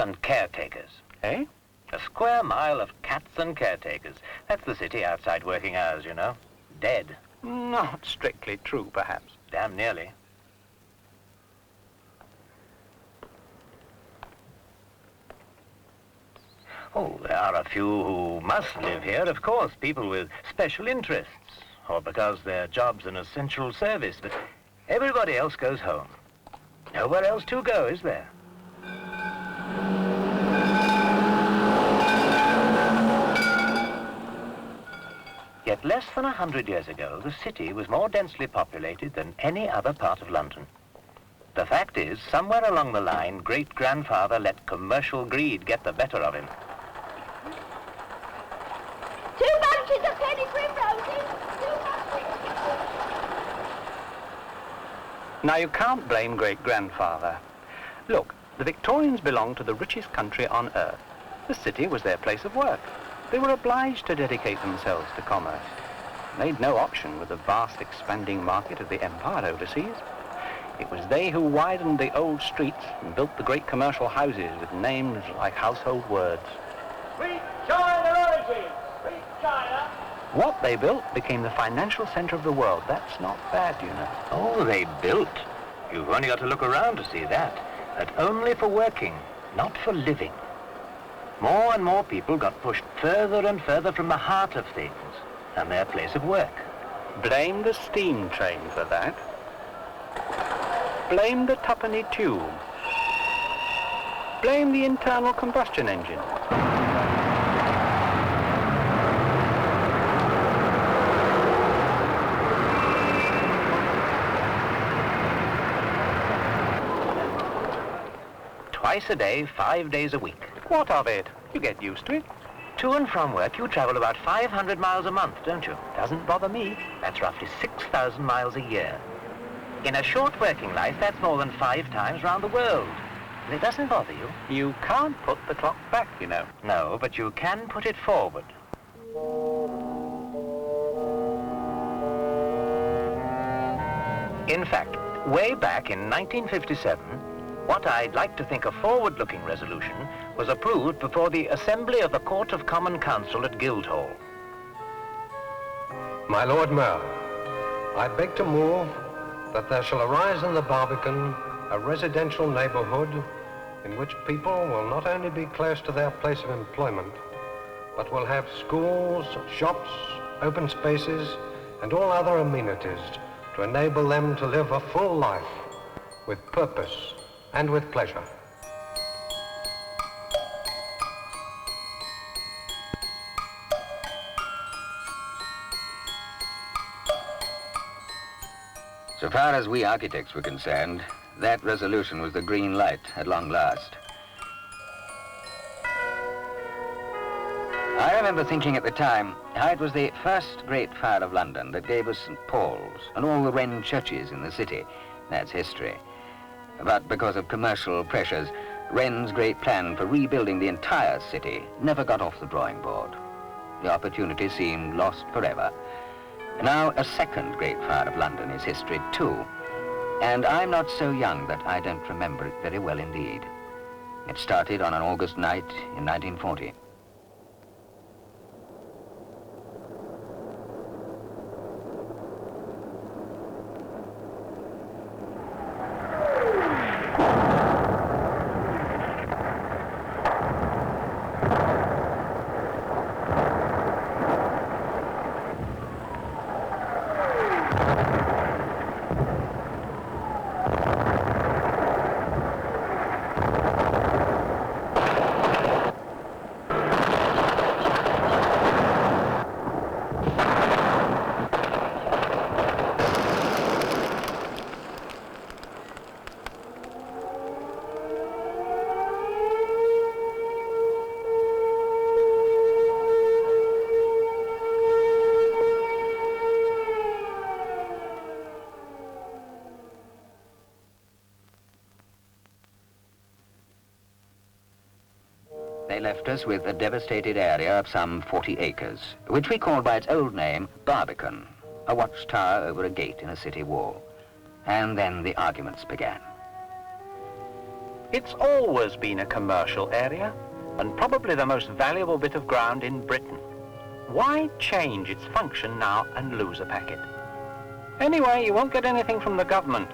and caretakers. Eh? A square mile of cats and caretakers. That's the city outside working hours, you know. Dead. Not strictly true, perhaps. Damn nearly. Oh, there are a few who must live here, of course, people with special interests, or because their job's an essential service, but everybody else goes home. Nowhere else to go, is there? Yet less than 100 years ago, the city was more densely populated than any other part of London. The fact is, somewhere along the line, great-grandfather let commercial greed get the better of him. 2 bunches of penny primroses! 2 bunches! Now, you can't blame great-grandfather. Look, the Victorians belonged to the richest country on earth. The city was their place of work. They were obliged to dedicate themselves to commerce. They had no option with the vast expanding market of the empire overseas. It was they who widened the old streets and built the great commercial houses with names like household words. Sweet China origin! Sweet China! What they built became the financial center of the world. That's not bad, you know. Oh, they built. You've only got to look around to see that. But only for working, not for living. More and more people got pushed further and further from the heart of things and their place of work. Blame the steam train for that. Blame the twopenny tube. Blame the internal combustion engine. Twice a day, 5 days a week. What of it? You get used to it. To and from work, you travel about 500 miles a month, don't you? Doesn't bother me. That's roughly 6,000 miles a year. In a short working life, that's more than 5 times round the world. And it doesn't bother you. You can't put the clock back, you know. No, but you can put it forward. In fact, way back in 1957, what I'd like to think a forward-looking resolution was approved before the Assembly of the Court of Common Council at Guildhall. My Lord Mayor, I beg to move that there shall arise in the Barbican a residential neighborhood in which people will not only be close to their place of employment, but will have schools, shops, open spaces, and all other amenities to enable them to live a full life with purpose and with pleasure. So far as we architects were concerned, that resolution was the green light at long last. I remember thinking at the time how it was the first great fire of London that gave us St. Paul's and all the Wren churches in the city. That's history. But because of commercial pressures, Wren's great plan for rebuilding the entire city never got off the drawing board. The opportunity seemed lost forever. Now a second great fire of London is history too. And I'm not so young that I don't remember it very well indeed. It started on an August night in 1940. They left us with a devastated area of some 40 acres, which we called by its old name Barbican, a watchtower over a gate in a city wall. And then the arguments began. It's always been a commercial area, and probably the most valuable bit of ground in Britain. Why change its function now and lose a packet? Anyway, you won't get anything from the government.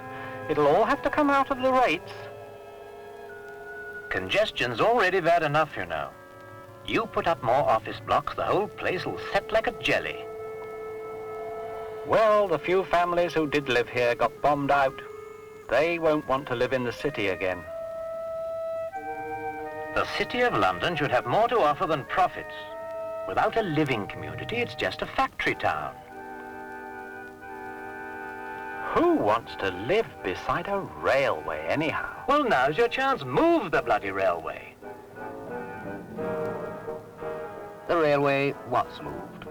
It'll all have to come out of the rates. Congestion's already bad enough, you know. You put up more office blocks, the whole place will set like a jelly. Well, the few families who did live here got bombed out. They won't want to live in the city again. The City of London should have more to offer than profits. Without a living community, it's just a factory town. Who wants to live beside a railway, anyhow? Well, now's your chance. Move the bloody railway. The railway was moved.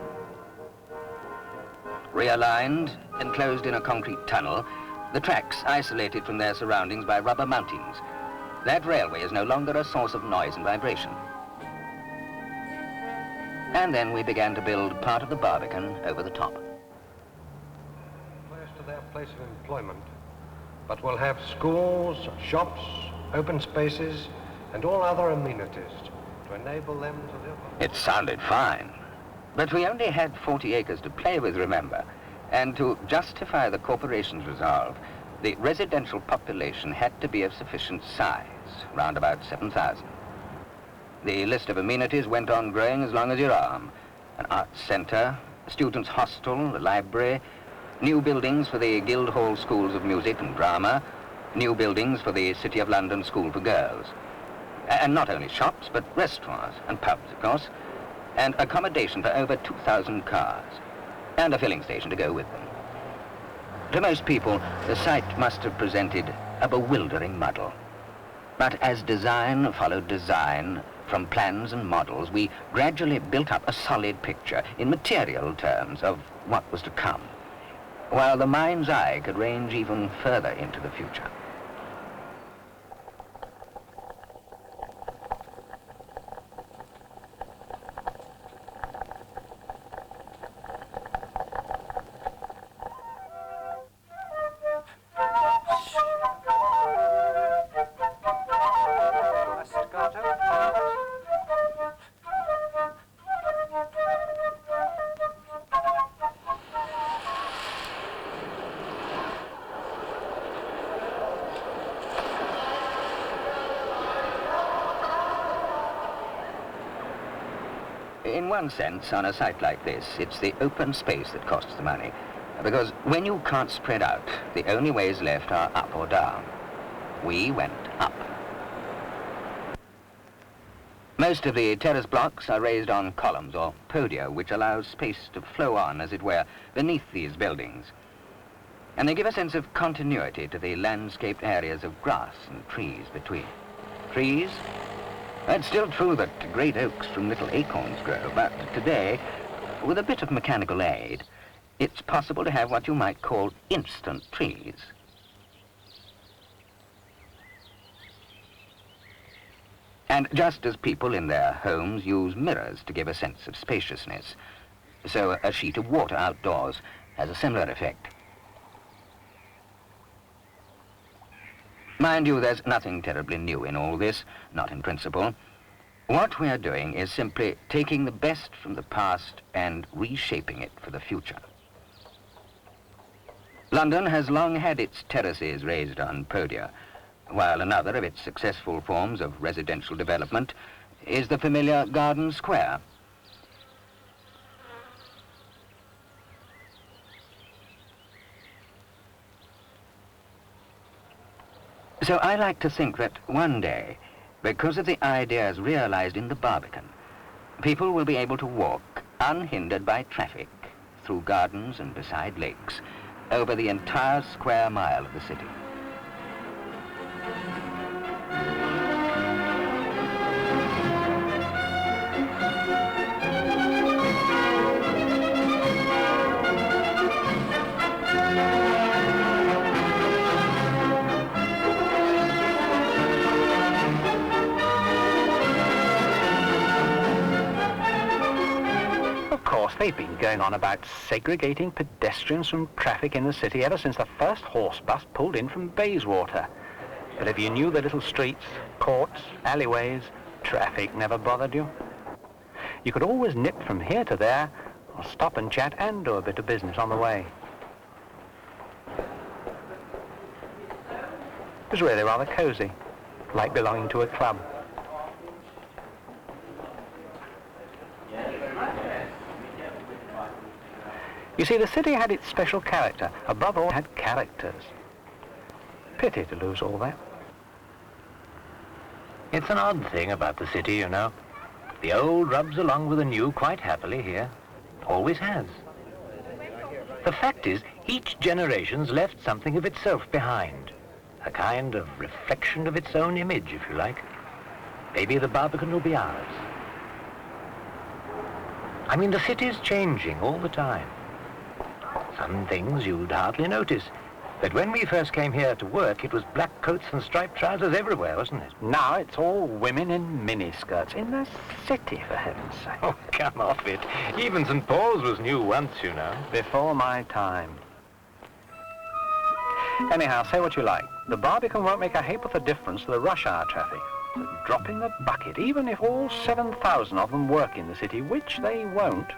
Realigned, enclosed in a concrete tunnel, the tracks isolated from their surroundings by rubber mountings. That railway is no longer a source of noise and vibration. And then we began to build part of the Barbican over the top. Close to their place of employment, but will have schools, shops, open spaces, and all other amenities to enable them to live. It sounded fine, but we only had 40 acres to play with, remember, and to justify the corporation's resolve, the residential population had to be of sufficient size, round about 7,000. The list of amenities went on growing as long as your arm. An arts centre, a students' hostel, a library, new buildings for the Guildhall schools of music and drama, new buildings for the City of London School for Girls. And not only shops, but restaurants and pubs, of course, and accommodation for over 2,000 cars, and a filling station to go with them. To most people, the site must have presented a bewildering muddle. But as design followed design, from plans and models, we gradually built up a solid picture in material terms of what was to come, while the mind's eye could range even further into the future. In one sense, on a site like this, it's the open space that costs the money. Because when you can't spread out, the only ways left are up or down. We went up. Most of the terrace blocks are raised on columns or podia, which allows space to flow on, as it were, beneath these buildings. And they give a sense of continuity to the landscaped areas of grass and trees between. Trees? It's still true that great oaks from little acorns grow, but today, with a bit of mechanical aid, it's possible to have what you might call instant trees. And just as people in their homes use mirrors to give a sense of spaciousness, so a sheet of water outdoors has a similar effect. Mind you, there's nothing terribly new in all this, not in principle. What we are doing is simply taking the best from the past and reshaping it for the future. London has long had its terraces raised on podia, while another of its successful forms of residential development is the familiar garden square. So I like to think that one day, because of the ideas realized in the Barbican, people will be able to walk unhindered by traffic through gardens and beside lakes over the entire square mile of the city. They've been going on about segregating pedestrians from traffic in the city ever since the first horse bus pulled in from Bayswater. But if you knew the little streets, courts, alleyways, traffic never bothered you. You could always nip from here to there, or stop and chat and do a bit of business on the way. It was really rather cosy, like belonging to a club. You see, the city had its special character. Above all, it had characters. Pity to lose all that. It's an odd thing about the city, you know. The old rubs along with the new quite happily here. Always has. The fact is, each generation's left something of itself behind. A kind of reflection of its own image, if you like. Maybe the Barbican will be ours. I mean, the city's changing all the time. Some things you'd hardly notice. But when we first came here to work, it was black coats and striped trousers everywhere, wasn't it? Now it's all women in miniskirts in the city, for heaven's sake. Oh, come off it. Even St. Paul's was new once, you know. Before my time. Anyhow, say what you like. The Barbican won't make a ha'porth of difference to the rush hour traffic. It's a drop in the bucket, even if all 7,000 of them work in the city, which they won't.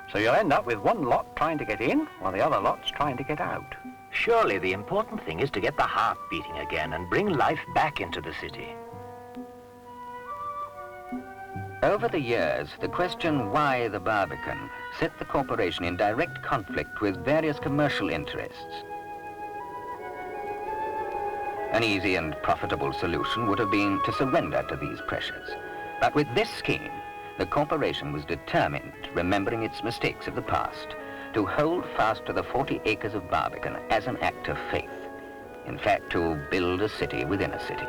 So you'll end up with one lot trying to get in, while the other lot's trying to get out. Surely the important thing is to get the heart beating again and bring life back into the city. Over the years, the question why the Barbican set the corporation in direct conflict with various commercial interests. An easy and profitable solution would have been to surrender to these pressures. But with this scheme, the corporation was determined, remembering its mistakes of the past, to hold fast to the 40 acres of Barbican as an act of faith. In fact, to build a city within a city.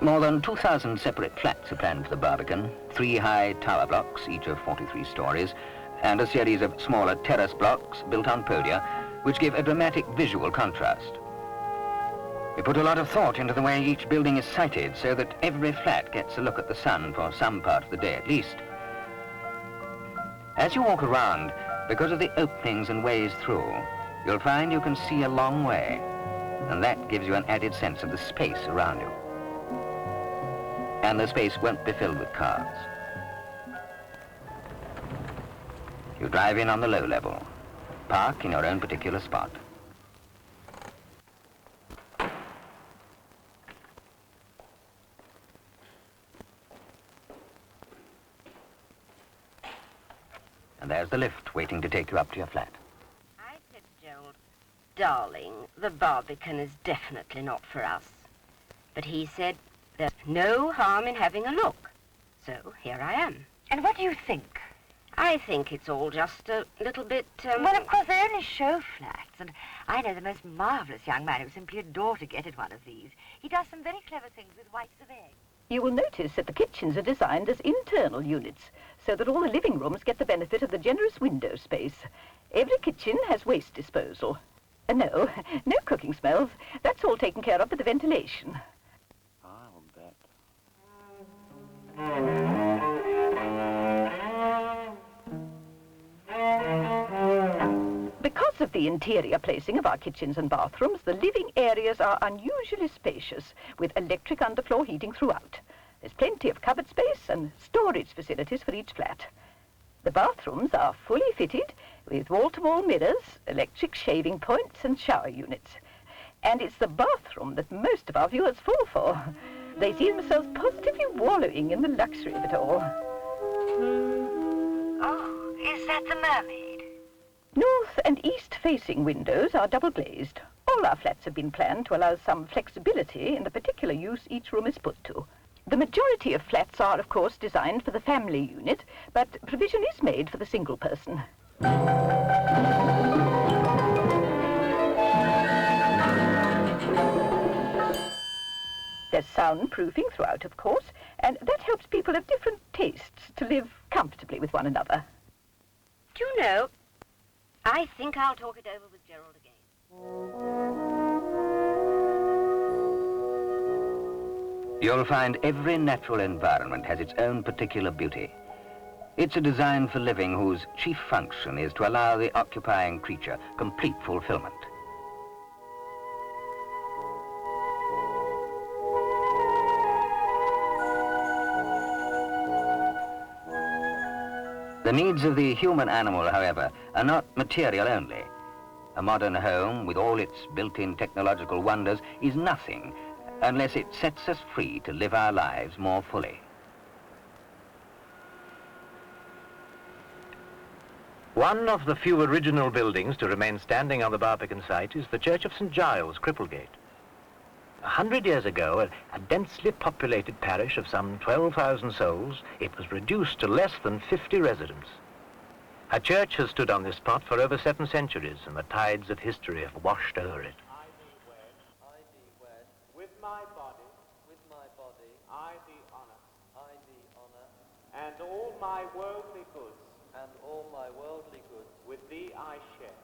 More than 2,000 separate flats are planned for the Barbican, 3 high tower blocks, each of 43 stories, and a series of smaller terrace blocks built on podia, which give a dramatic visual contrast. We put a lot of thought into the way each building is sited so that every flat gets a look at the sun for some part of the day at least. As you walk around, because of the openings and ways through, you'll find you can see a long way, and that gives you an added sense of the space around you. And the space won't be filled with cars. You drive in on the low level, park in your own particular spot. And there's the lift waiting to take you up to your flat. I said to Gerald, darling, the Barbican is definitely not for us. But he said, there's no harm in having a look. So here I am. And what do you think? I think it's all just a little bit, Well, of course, they only show flats, and I know the most marvellous young man who simply adore to get at one of these. He does some very clever things with whites of eggs. You will notice that the kitchens are designed as internal units, so that all the living rooms get the benefit of the generous window space. Every kitchen has waste disposal. No cooking smells. That's all taken care of with the ventilation. I'll bet. Because of the interior placing of our kitchens and bathrooms, the living areas are unusually spacious, with electric underfloor heating throughout. There's plenty of cupboard space and storage facilities for each flat. The bathrooms are fully fitted with wall-to-wall mirrors, electric shaving points and shower units. And it's the bathroom that most of our viewers fall for. They see themselves positively wallowing in the luxury of it all. Oh, is that the mermaid? North and east-facing windows are double-glazed. All our flats have been planned to allow some flexibility in the particular use each room is put to. The majority of flats are, of course, designed for the family unit, but provision is made for the single person. There's soundproofing throughout, of course, and that helps people of different tastes to live comfortably with one another. do you know, I think I'll talk it over with Gerald again. You'll find every natural environment has its own particular beauty. It's a design for living whose chief function is to allow the occupying creature complete fulfillment. The needs of the human animal, however, are not material only. A modern home, with all its built-in technological wonders, is nothing unless it sets us free to live our lives more fully. One of the few original buildings to remain standing on the Barbican site is the Church of St. Giles, Cripplegate. 100 years ago, a densely populated parish of some 12,000 souls, it was reduced to less than 50 residents. A church has stood on this spot for over 7 centuries, and the tides of history have washed over it. I thee wed, with my body, I thee honour, and all my worldly goods, with thee I share.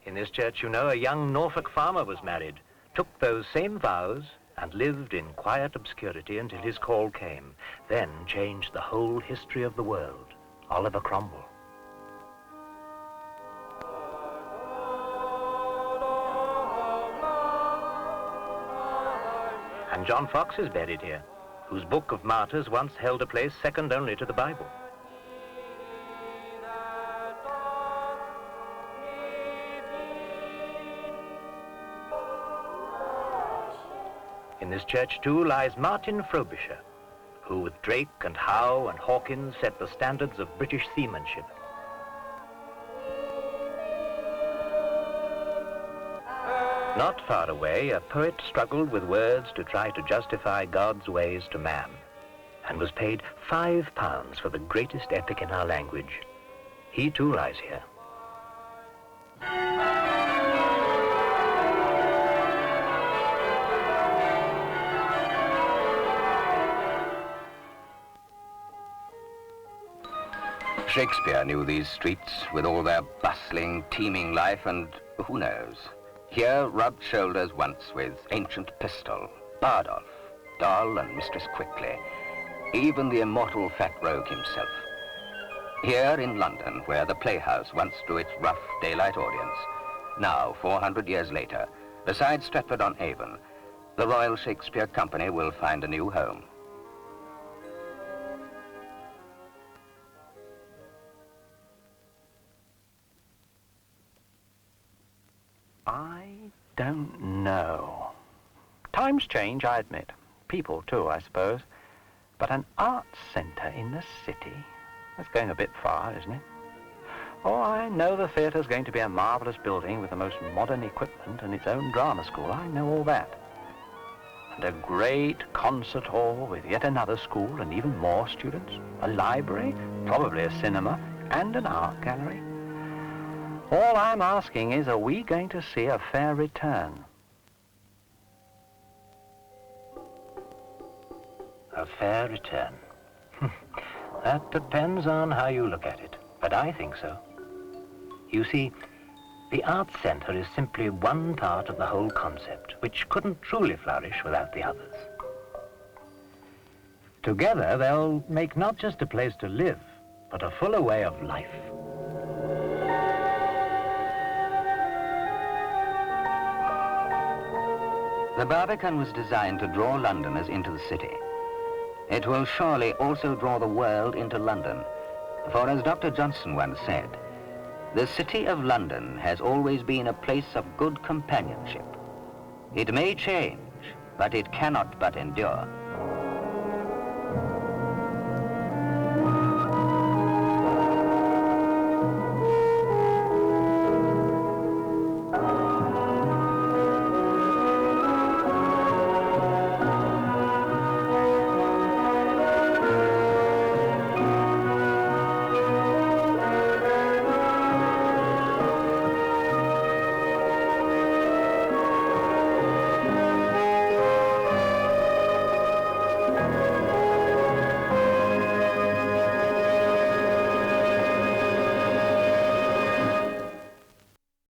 In this church, you know, a young Norfolk farmer was married, took those same vows, and lived in quiet obscurity until his call came, then changed the whole history of the world. Oliver Cromwell. And John Fox is buried here, whose Book of Martyrs once held a place second only to the Bible. In this church, too, lies Martin Frobisher, who with Drake and Howe and Hawkins set the standards of British seamanship. Not far away, a poet struggled with words to try to justify God's ways to man, and was paid £5 for the greatest epic in our language. He too lies here. Shakespeare knew these streets with all their bustling, teeming life, and who knows? Here rubbed shoulders once with Ancient Pistol, Bardolph, Doll and Mistress Quickly, even the immortal Fat Rogue himself. Here in London, where the Playhouse once drew its rough daylight audience, now, 400 years later, beside Stratford-on-Avon, the Royal Shakespeare Company will find a new home. I don't know. Times change, I admit. People too, I suppose. But an arts centre in the city? That's going a bit far, isn't it? Oh, I know the theatre's going to be a marvellous building with the most modern equipment and its own drama school. I know all that. And a great concert hall with yet another school and even more students. A library, probably a cinema, and an art gallery. All I'm asking is, are we going to see a fair return? A fair return. That depends on how you look at it, but I think so. You see, the Arts Centre is simply one part of the whole concept, which couldn't truly flourish without the others. Together, they'll make not just a place to live, but a fuller way of life. The Barbican was designed to draw Londoners into the city. It will surely also draw the world into London. For as Dr. Johnson once said, the city of London has always been a place of good companionship. It may change, but it cannot but endure.